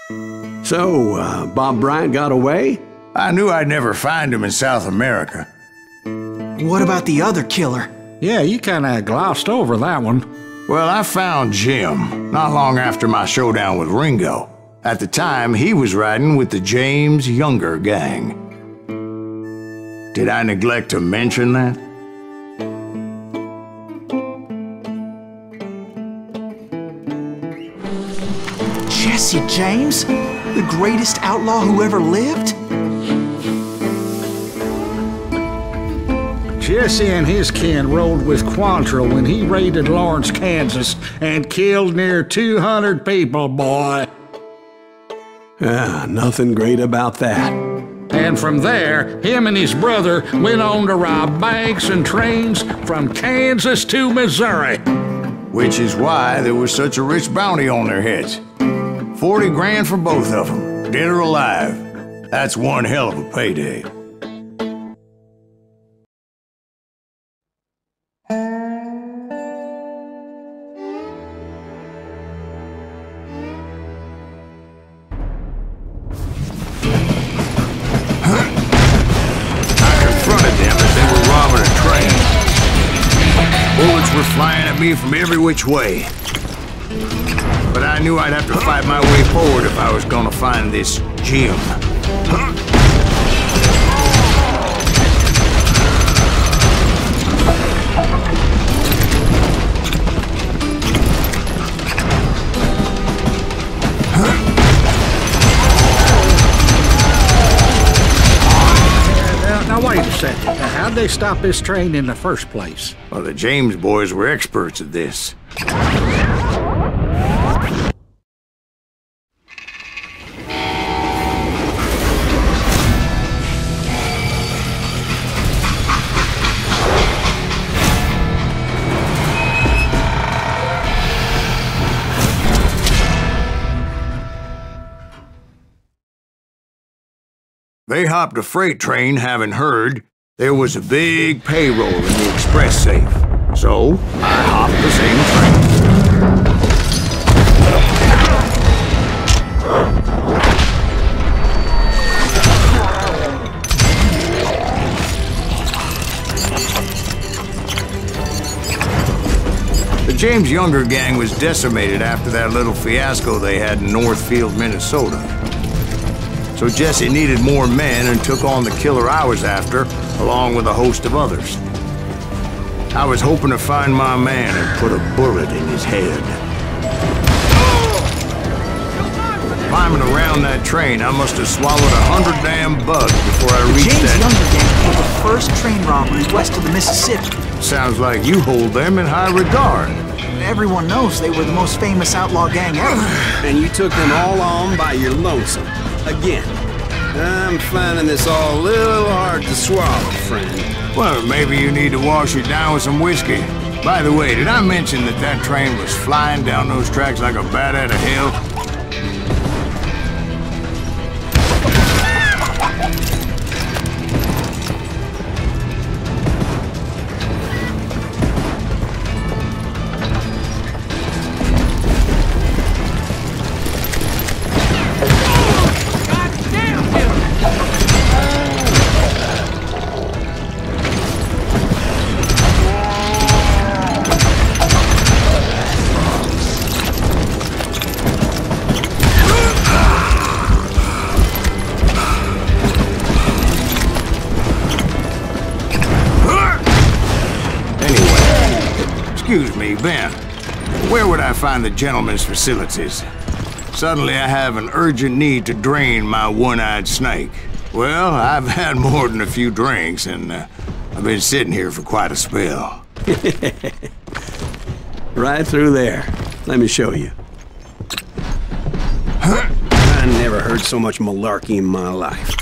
So, Bob Bryant got away? I knew I'd never find him in South America. What about the other killer? Yeah, you kinda glossed over that one. Well, I found Jim not long after my showdown with Ringo. At the time, he was riding with the James Younger gang. Did I neglect to mention that? Jesse James? The greatest outlaw who ever lived? Jesse and his kin rode with Quantrill when he raided Lawrence, Kansas, and killed near 200 people, boy. Nothing great about that. And from there, him and his brother went on to rob banks and trains from Kansas to Missouri. Which is why there was such a rich bounty on their heads. 40 grand for both of them, dead or alive. That's one hell of a payday. Bullets were flying at me from every which way. But I knew I'd have to fight my way forward if I was gonna find this Jim. Now wait a second. Now, how'd they stop this train in the first place? Well, the James boys were experts at this. They hopped a freight train, having heard there was a big payroll in the express safe. So, I hopped the same train. The James Younger gang was decimated after that little fiasco they had in Northfield, Minnesota. So Jesse needed more men and took on the killer I was after, along with a host of others. I was hoping to find my man and put a bullet in his head. Climbing around that train, I must have swallowed 100 damn bugs before I reached James Younger gang pulled the first train robbery west of the Mississippi. Sounds like you hold them in high regard. Everyone knows they were the most famous outlaw gang ever. And you took them all on by your lonesome. Again. I'm finding this all a little hard to swallow, friend. Well, maybe you need to wash it down with some whiskey. By the way, did I mention that that train was flying down those tracks like a bat out of hell? Excuse me, Ben. Where would I find the gentleman's facilities? Suddenly I have an urgent need to drain my one-eyed snake. Well, I've had more than a few drinks, and I've been sitting here for quite a spell. Right through there. Let me show you. I never heard so much malarkey in my life.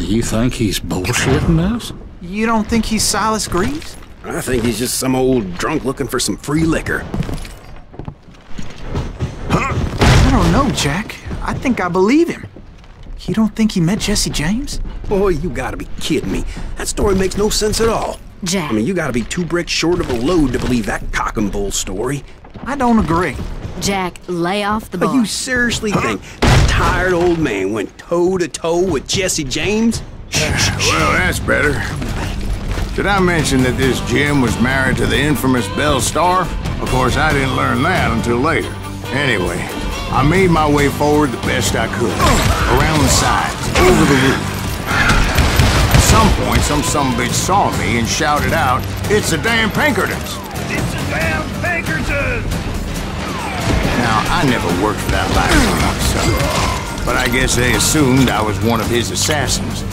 You think he's bullshitting us? You don't think he's Silas Greaves? I think he's just some old drunk looking for some free liquor. I don't know, Jack. I think I believe him. You don't think he met Jesse James? Boy, you gotta be kidding me. That story makes no sense at all. Jack. I mean, you gotta be 2 bricks short of a load to believe that cock and bull story. I don't agree. Jack, lay off the bar. But you seriously think that tired old man went toe-to-toe with Jesse James? Well, that's better. Did I mention that this Jim was married to the infamous Belle Starr? Of course, I didn't learn that until later. Anyway, I made my way forward the best I could. Around the sides, over the roof. At some point, some sumbitch saw me and shouted out, "It's the damn Pinkertons!" It's the damn Pinkertons! Now, I never worked for that life myself, but I guess they assumed I was one of his assassins.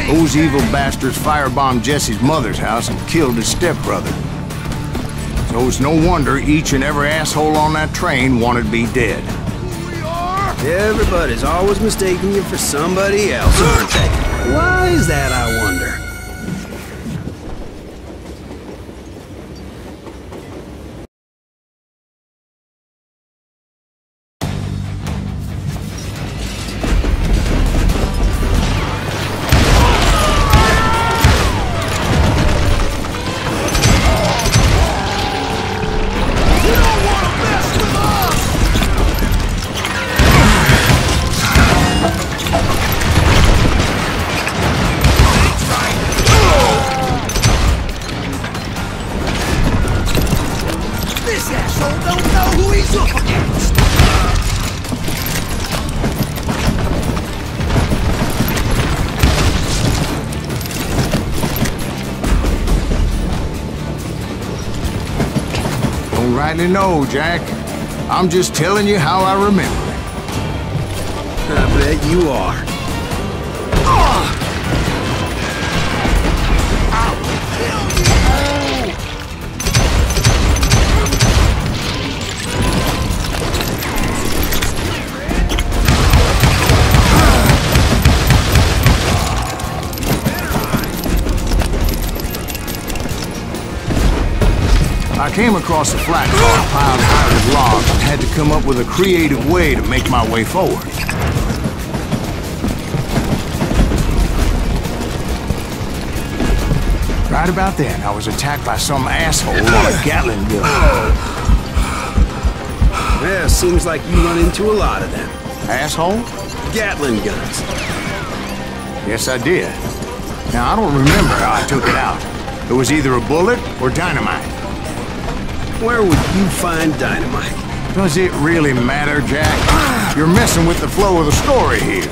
Those evil bastards firebombed Jesse's mother's house and killed his stepbrother. So it's no wonder each and every asshole on that train wanted to be dead. Everybody's always mistaking you for somebody else, aren't they? Why is that, I wonder? Don't rightly know, Jack. I'm just telling you how I remember it. I bet you are. I came across a flat car piled high with logs and had to come up with a creative way to make my way forward. Right about then, I was attacked by some asshole on a Gatling gun. Yeah, seems like you run into a lot of them. Asshole? Gatling guns. Yes, I did. Now, I don't remember how I took it out. It was either a bullet or dynamite. Where would you find dynamite? Does it really matter, Jack? You're messing with the flow of the story here.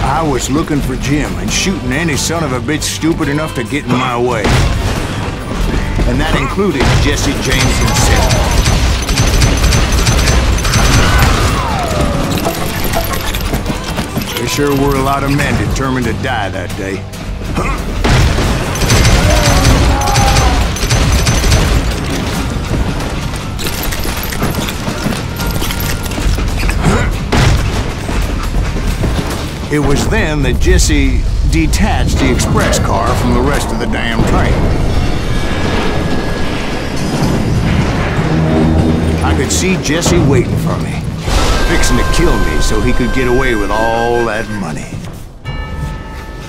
I was looking for Jim and shooting any son of a bitch stupid enough to get in my way. And that included Jesse James himself. There sure were a lot of men determined to die that day. It was then that Jesse detached the express car from the rest of the damn train. I could see Jesse waiting for me, fixing to kill me so he could get away with all that money.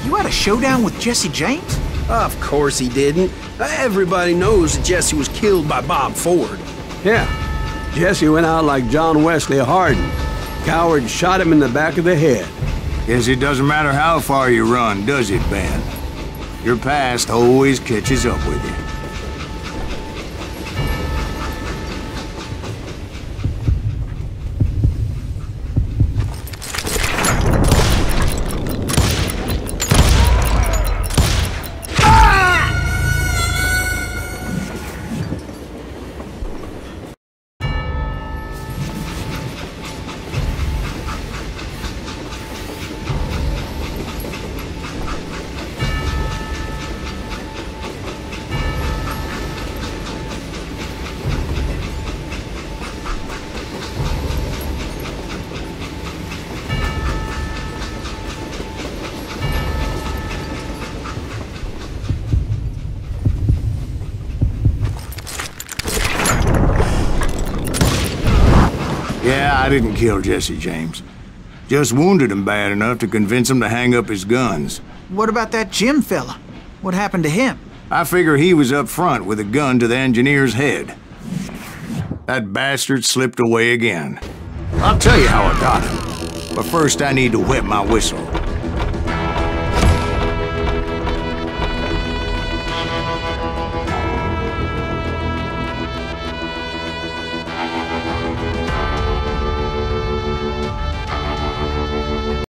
You had a showdown with Jesse James? Of course he didn't. Everybody knows that Jesse was killed by Bob Ford. Yeah, Jesse went out like John Wesley Hardin. Coward shot him in the back of the head. Guess it doesn't matter how far you run, does it, Ben? Your past always catches up with you. Yeah, I didn't kill Jesse James. Just wounded him bad enough to convince him to hang up his guns. What about that Jim fella? What happened to him? I figure he was up front with a gun to the engineer's head. That bastard slipped away again. I'll tell you how I got him. But first I need to wet my whistle.